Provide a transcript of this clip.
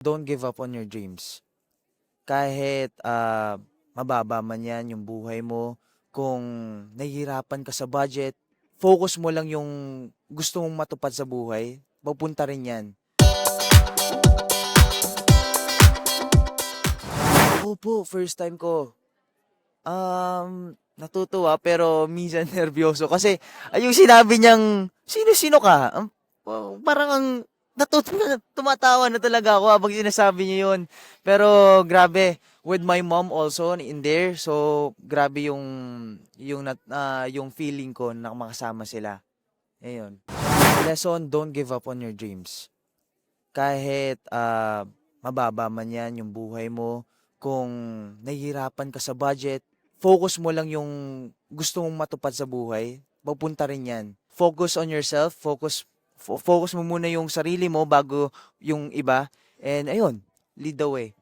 Don't give up on your dreams. Kahit mababa man yan yung buhay mo, kung nahihirapan ka sa budget, focus mo lang yung gusto mong matupad sa buhay, papunta rin yan. Opo, first time ko. Natutuwa pero minsan nervyoso kasi yung sinabi niyang, "Sino-sino ka?" Parang tumatawa na talaga ako habang sinasabi niya yun. Pero grabe, with my mom also in there, so grabe yung feeling ko na makasama sila. Ayun. Lesson, don't give up on your dreams. Kahit mababa man yan yung buhay mo, kung nahihirapan ka sa budget, focus mo lang yung gusto mong matupad sa buhay, papunta rin yan. Focus on yourself, focus mo muna yung sarili mo bago yung iba, and ayun, lead the way.